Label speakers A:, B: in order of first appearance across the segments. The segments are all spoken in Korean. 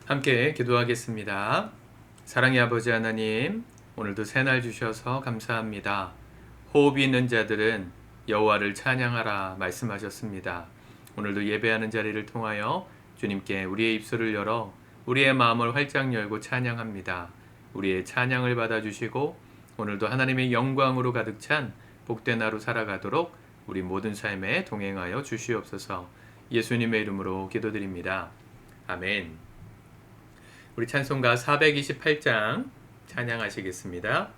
A: 함께 기도하겠습니다. 사랑의 아버지 하나님, 오늘도 새날 주셔서 감사합니다. 호흡이 있는 자들은 여호와를 찬양하라 말씀하셨습니다. 오늘도 예배하는 자리를 통하여 주님께 우리의 입술을 열어 우리의 마음을 활짝 열고 찬양합니다. 우리의 찬양을 받아주시고 오늘도 하나님의 영광으로 가득 찬 복된 하루 살아가도록 우리 모든 삶에 동행하여 주시옵소서. 예수님의 이름으로 기도드립니다. 아멘. 우리 찬송가 428장 찬양하시겠습니다.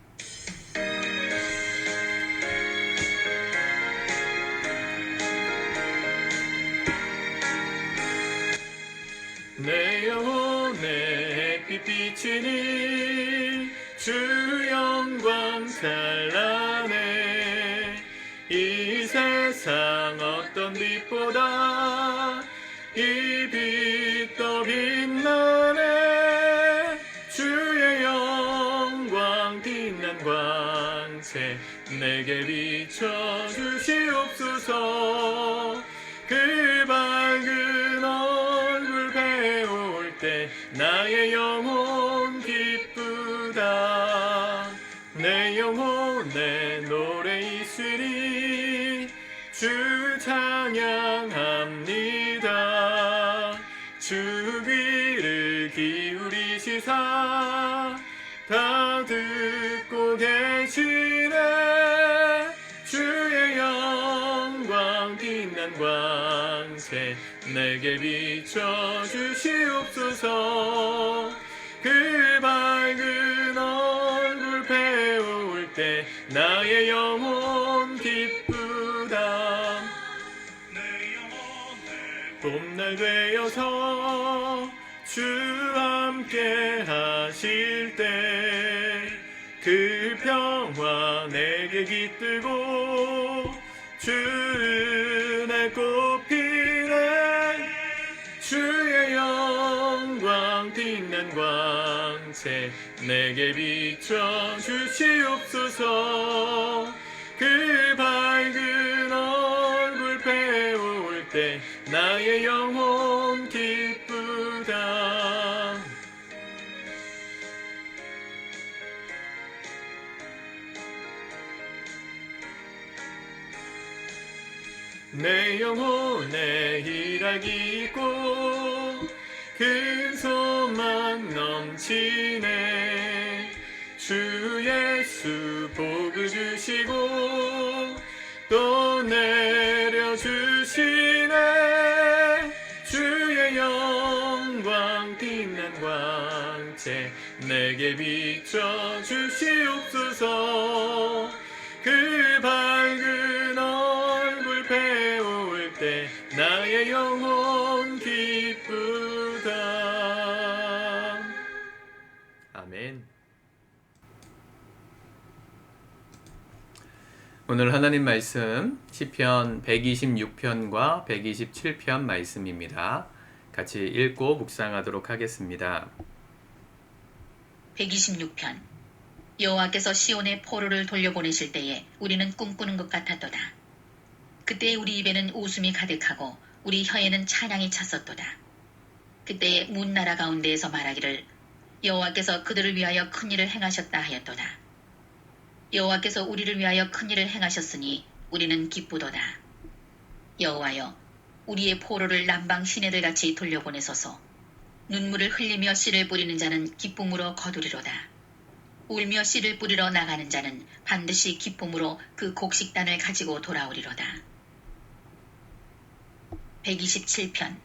A: 내 영혼에 햇빛 비치니 주 영광 찬란해. 이 세상 어떤 빛보다 이 빛 더 빛나네. 주의 영광 빛난 광채 내게 비춰주시옵소서. 그 밝은 얼굴 배울 때 나의 영혼 기쁘다. 내 영혼에 노래 있으리 주 찬양합니다. 주 귀를 기울이시사 다 듣고 계시네. 주의 영광 빛난 광채 내게 비춰주시옵소서. 그 밝은 얼굴 배울 때 나의 영혼 기쁘다. 봄날 되어서 주 함께 하실 때 그 평화 내게 깃들고 주 은혜 꽃피네. 주의 영광 빛난 광채 내게 비춰주시옵소서. 그 밝은 얼굴 배울 때 나의 영혼 기쁘다. 내 영혼에 희락이 있고 큰 소망 넘치네. 주 예수 복을 주시고 또 내려주시네. 주의 영광 빛난 광채 내게 비춰주시옵소서. 그 밝은 얼굴 배울 때 나의 영혼 기쁘다. 아멘. 오늘 하나님 말씀 시편 126편과 127편 말씀입니다. 같이 읽고 묵상하도록 하겠습니다.
B: 126편. 여호와께서 시온의 포로를 돌려보내실 때에 우리는 꿈꾸는 것 같았도다. 그때 우리 입에는 웃음이 가득하고 우리 혀에는 찬양이 찼었도다. 그때에 문 나라 가운데에서 말하기를 여호와께서 그들을 위하여 큰 일을 행하셨다 하였도다. 여호와께서 우리를 위하여 큰 일을 행하셨으니 우리는 기쁘도다. 여호와여, 우리의 포로를 남방 시내들같이 돌려보내소서. 눈물을 흘리며 씨를 뿌리는 자는 기쁨으로 거두리로다. 울며 씨를 뿌리러 나가는 자는 반드시 기쁨으로 그 곡식단을 가지고 돌아오리로다. 127편.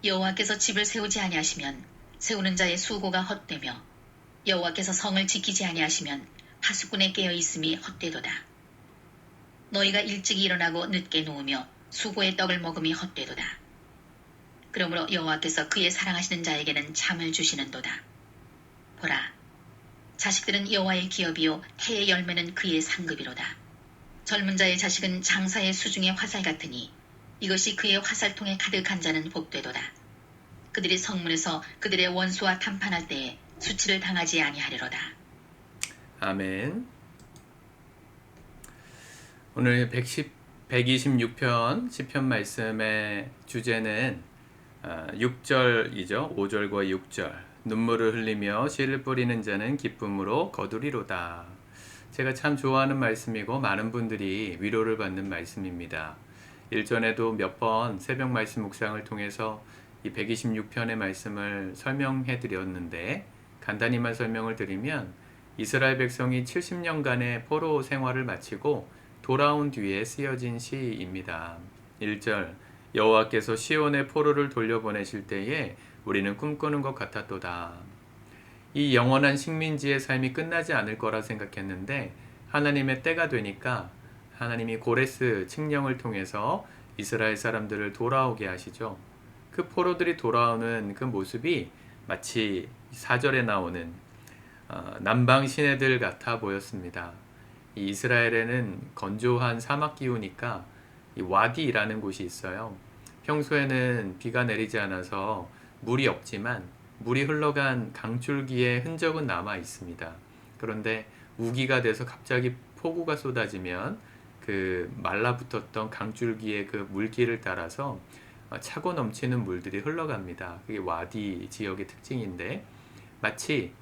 B: 여호와께서 집을 세우지 아니하시면 세우는 자의 수고가 헛되며 여호와께서 성을 지키지 아니하시면 파수꾼의 깨어있음이 헛되도다. 너희가 일찍 일어나고 늦게 누우며 수고의 떡을 먹음이 헛되도다. 그러므로 여호와께서 그의 사랑하시는 자에게는 잠을 주시는도다. 보라, 자식들은 여호와의 기업이요 해의 열매는 그의 상급이로다. 젊은 자의 자식은 장사의 수중의 화살 같으니 이것이 그의 화살통에 가득한 자는 복되도다. 그들이 성문에서 그들의 원수와談판할 때에 수치를 당하지 아니하리로다.
A: 아멘. 오늘 126편 시편 말씀의 주제는 6절이죠. 5절과 6절. 눈물을 흘리며 씨를 뿌리는 자는 기쁨으로 거두리로다. 제가 참 좋아하는 말씀이고 많은 분들이 위로를 받는 말씀입니다. 일전에도 몇 번 새벽 말씀 묵상을 통해서 이 126편의 말씀을 설명해 드렸는데 간단히만 설명을 드리면 이스라엘 백성이 70년간의 포로 생활을 마치고 돌아온 뒤에 쓰여진 시입니다. 1절 여호와께서 시온의 포로를 돌려보내실 때에 우리는 꿈꾸는 것 같았도다. 이 영원한 식민지의 삶이 끝나지 않을 거라 생각했는데 하나님의 때가 되니까 하나님이 고레스 칙령을 통해서 이스라엘 사람들을 돌아오게 하시죠. 그 포로들이 돌아오는 그 모습이 마치 4절에 나오는 남방 시내들 같아 보였습니다. 이 이스라엘에는 건조한 사막 기후니까 이 와디라는 곳이 있어요. 평소에는 비가 내리지 않아서 물이 없지만 물이 흘러간 강줄기의 흔적은 남아 있습니다. 그런데 우기가 돼서 갑자기 폭우가 쏟아지면 그 말라붙었던 강줄기의 그 물길을 따라서 차고 넘치는 물들이 흘러갑니다. 그게 와디 지역의 특징인데 마치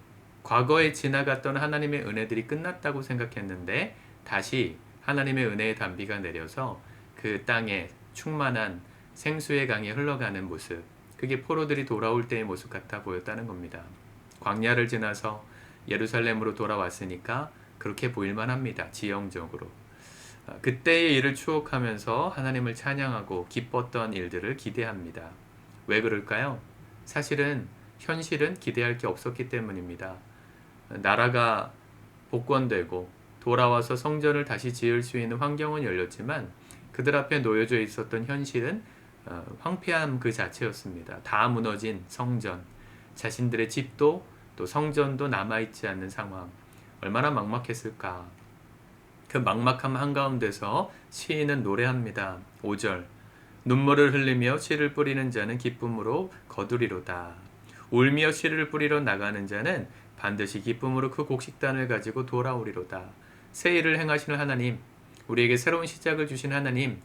A: 과거에 지나갔던 하나님의 은혜들이 끝났다고 생각했는데 다시 하나님의 은혜의 단비가 내려서 그 땅에 충만한 생수의 강이 흘러가는 모습, 그게 포로들이 돌아올 때의 모습 같아 보였다는 겁니다. 광야를 지나서 예루살렘으로 돌아왔으니까 그렇게 보일만 합니다. 지형적으로. 그때의 일을 추억하면서 하나님을 찬양하고 기뻤던 일들을 기대합니다. 왜 그럴까요? 사실은 현실은 기대할 게 없었기 때문입니다. 나라가 복권되고 돌아와서 성전을 다시 지을 수 있는 환경은 열렸지만 그들 앞에 놓여져 있었던 현실은 황폐함 그 자체였습니다. 다 무너진 성전, 자신들의 집도 또 성전도 남아있지 않는 상황, 얼마나 막막했을까. 그 막막함 한가운데서 시인은 노래합니다. 5절 눈물을 흘리며 씨를 뿌리는 자는 기쁨으로 거두리로다. 울며 씨를 뿌리러 나가는 자는 반드시 기쁨으로 그 곡식단을 가지고 돌아오리로다. 새 일을 행하시는 하나님, 우리에게 새로운 시작을 주신 하나님,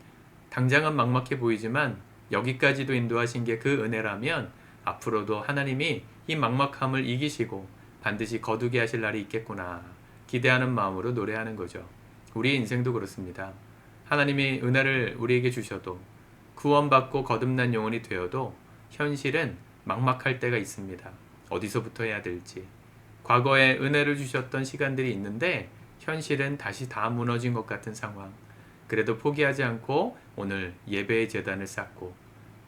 A: 당장은 막막해 보이지만 여기까지도 인도하신 게 그 은혜라면 앞으로도 하나님이 이 막막함을 이기시고 반드시 거두게 하실 날이 있겠구나 기대하는 마음으로 노래하는 거죠. 우리 인생도 그렇습니다. 하나님이 은혜를 우리에게 주셔도 구원받고 거듭난 영혼이 되어도 현실은 막막할 때가 있습니다. 어디서부터 해야 될지. 과거에 은혜를 주셨던 시간들이 있는데 현실은 다시 다 무너진 것 같은 상황. 그래도 포기하지 않고 오늘 예배의 제단을 쌓고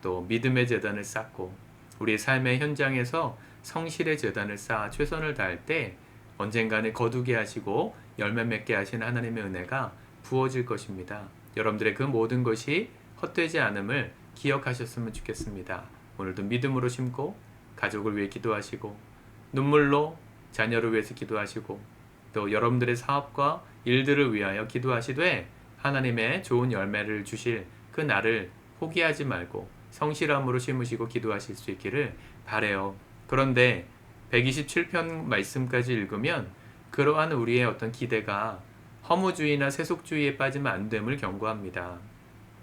A: 또 믿음의 제단을 쌓고 우리의 삶의 현장에서 성실의 제단을 쌓아 최선을 다할 때 언젠가는 거두게 하시고 열매 맺게 하시는 하나님의 은혜가 부어질 것입니다. 여러분들의 그 모든 것이 헛되지 않음을 기억하셨으면 좋겠습니다. 오늘도 믿음으로 심고 가족을 위해 기도하시고 눈물로 자녀를 위해서 기도하시고 또 여러분들의 사업과 일들을 위하여 기도하시되 하나님의 좋은 열매를 주실 그 날을 포기하지 말고 성실함으로 심으시고 기도하실 수 있기를 바라요. 그런데 127편 말씀까지 읽으면 그러한 우리의 어떤 기대가 허무주의나 세속주의에 빠지면 안 됨을 경고합니다.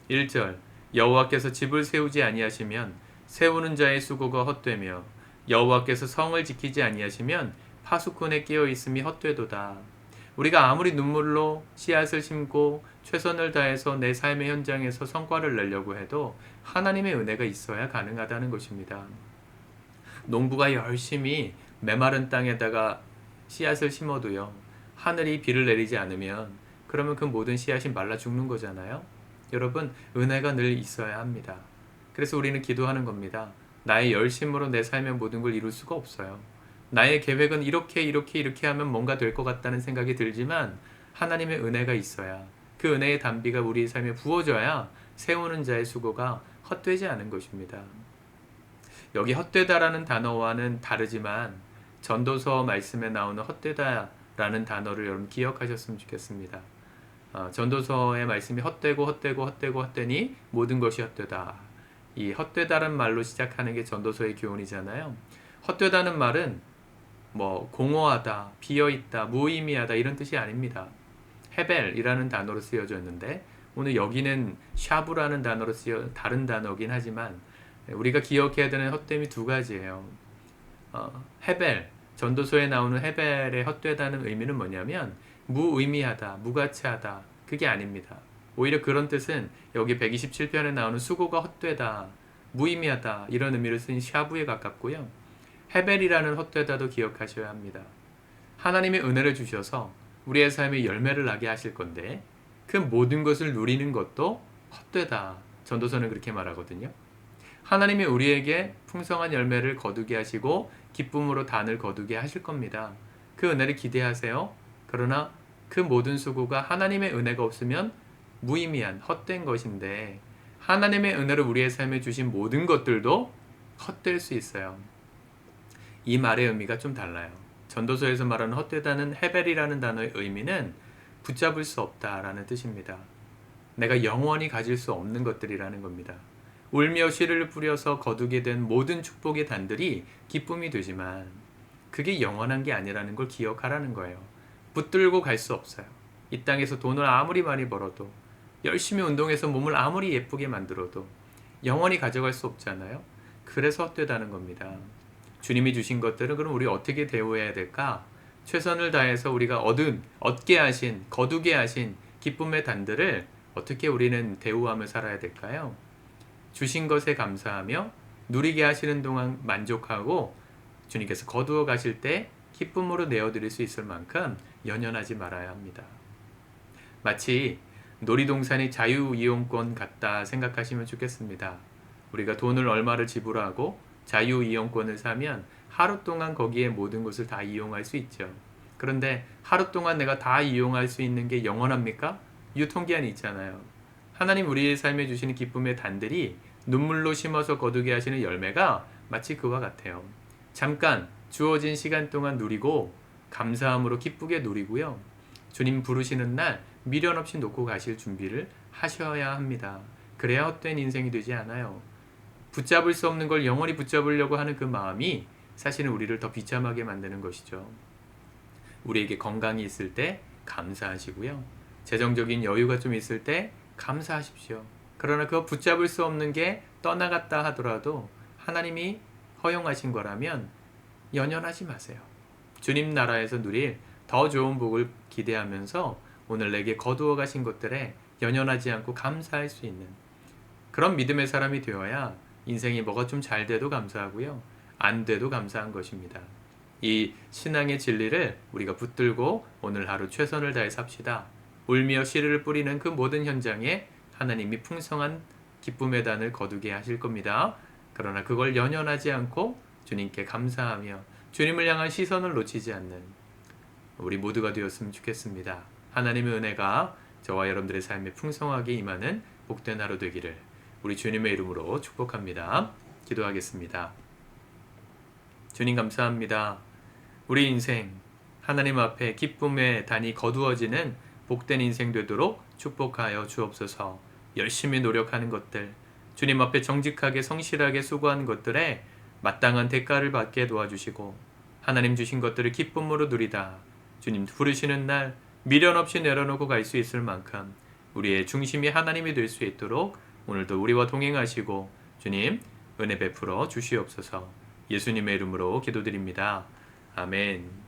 A: 1절 여호와께서 집을 세우지 아니하시면 세우는 자의 수고가 헛되며 여호와께서 성을 지키지 아니하시면 파수꾼의 깨어 있음이 헛되도다. 우리가 아무리 눈물로 씨앗을 심고 최선을 다해서 내 삶의 현장에서 성과를 내려고 해도 하나님의 은혜가 있어야 가능하다는 것입니다. 농부가 열심히 메마른 땅에다가 씨앗을 심어도요, 하늘이 비를 내리지 않으면 그러면 그 모든 씨앗이 말라 죽는 거잖아요. 여러분, 은혜가 늘 있어야 합니다. 그래서 우리는 기도하는 겁니다. 나의 열심으로 내 삶의 모든 걸 이룰 수가 없어요. 나의 계획은 이렇게 하면 뭔가 될 것 같다는 생각이 들지만 하나님의 은혜가 있어야, 그 은혜의 단비가 우리의 삶에 부어져야 세우는 자의 수고가 헛되지 않은 것입니다. 여기 헛되다라는 단어와는 다르지만 전도서 말씀에 나오는 헛되다라는 단어를 여러분 기억하셨으면 좋겠습니다. 전도서의 말씀이 헛되니 모든 것이 헛되다. 이 헛되다란 말로 시작하는 게 전도서의 교훈이잖아요. 헛되다는 말은 뭐 공허하다, 비어있다, 무의미하다 이런 뜻이 아닙니다. 헤벨이라는 단어로 쓰여져 있는데 오늘 여기는 샤브라는 단어로 쓰여 다른 단어긴 하지만 우리가 기억해야 되는 헛됨이 두 가지예요. 헤벨, 전도서에 나오는 헤벨의 헛되다는 의미는 뭐냐면 무의미하다, 무가치하다, 그게 아닙니다. 오히려 그런 뜻은 여기 127편에 나오는 수고가 헛되다, 무의미하다 이런 의미를 쓴 샤브에 가깝고요. 헤벨이라는 헛되다도 기억하셔야 합니다. 하나님의 은혜를 주셔서 우리의 삶에 열매를 나게 하실 건데 그 모든 것을 누리는 것도 헛되다. 전도서는 그렇게 말하거든요. 하나님이 우리에게 풍성한 열매를 거두게 하시고 기쁨으로 단을 거두게 하실 겁니다. 그 은혜를 기대하세요. 그러나 그 모든 수고가 하나님의 은혜가 없으면 무의미한 헛된 것인데 하나님의 은혜를 우리의 삶에 주신 모든 것들도 헛될 수 있어요. 이 말의 의미가 좀 달라요. 전도서에서 말하는 헛되다는 헤벨이라는 단어의 의미는 붙잡을 수 없다라는 뜻입니다. 내가 영원히 가질 수 없는 것들이라는 겁니다. 울며 씨를 뿌려서 거두게 된 모든 축복의 단들이 기쁨이 되지만 그게 영원한 게 아니라는 걸 기억하라는 거예요. 붙들고 갈 수 없어요. 이 땅에서 돈을 아무리 많이 벌어도 열심히 운동해서 몸을 아무리 예쁘게 만들어도 영원히 가져갈 수 없잖아요. 그래서 헛되다는 겁니다. 주님이 주신 것들은 그럼 우리 어떻게 대우해야 될까? 최선을 다해서 우리가 얻게 하신, 거두게 하신 기쁨의 단들을 어떻게 우리는 대우하며 살아야 될까요? 주신 것에 감사하며 누리게 하시는 동안 만족하고 주님께서 거두어 가실 때 기쁨으로 내어드릴 수 있을 만큼 연연하지 말아야 합니다. 마치 놀이동산이 자유이용권 같다 생각하시면 좋겠습니다. 우리가 돈을 얼마를 지불하고 자유이용권을 사면 하루 동안 거기에 모든 것을 다 이용할 수 있죠. 그런데 하루 동안 내가 다 이용할 수 있는 게 영원합니까? 유통기한이 있잖아요. 하나님 우리의 삶에 주시는 기쁨의 단들이 눈물로 심어서 거두게 하시는 열매가 마치 그와 같아요. 잠깐 주어진 시간 동안 누리고 감사함으로 기쁘게 누리고요. 주님 부르시는 날 미련 없이 놓고 가실 준비를 하셔야 합니다. 그래야 헛된 인생이 되지 않아요. 붙잡을 수 없는 걸 영원히 붙잡으려고 하는 그 마음이 사실은 우리를 더 비참하게 만드는 것이죠. 우리에게 건강이 있을 때 감사하시고요. 재정적인 여유가 좀 있을 때 감사하십시오. 그러나 그거 붙잡을 수 없는 게 떠나갔다 하더라도 하나님이 허용하신 거라면 연연하지 마세요. 주님 나라에서 누릴 더 좋은 복을 기대하면서 오늘 내게 거두어 가신 것들에 연연하지 않고 감사할 수 있는 그런 믿음의 사람이 되어야 인생이 뭐가 좀 잘 돼도 감사하고요. 안 돼도 감사한 것입니다. 이 신앙의 진리를 우리가 붙들고 오늘 하루 최선을 다해 삽시다. 울며 씨를 뿌리는 그 모든 현장에 하나님이 풍성한 기쁨의 단을 거두게 하실 겁니다. 그러나 그걸 연연하지 않고 주님께 감사하며 주님을 향한 시선을 놓치지 않는 우리 모두가 되었으면 좋겠습니다. 하나님의 은혜가 저와 여러분들의 삶에 풍성하게 임하는 복된 하루 되기를 우리 주님의 이름으로 축복합니다. 기도하겠습니다. 주님 감사합니다. 우리 인생 하나님 앞에 기쁨의 단이 거두어지는 복된 인생 되도록 축복하여 주옵소서. 열심히 노력하는 것들, 주님 앞에 정직하게 성실하게 수고한 것들에 마땅한 대가를 받게 도와주시고 하나님 주신 것들을 기쁨으로 누리다 주님 부르시는 날 미련 없이 내려놓고 갈 수 있을 만큼 우리의 중심이 하나님이 될 수 있도록 오늘도 우리와 동행하시고 주님 은혜 베풀어 주시옵소서. 예수님의 이름으로 기도드립니다. 아멘.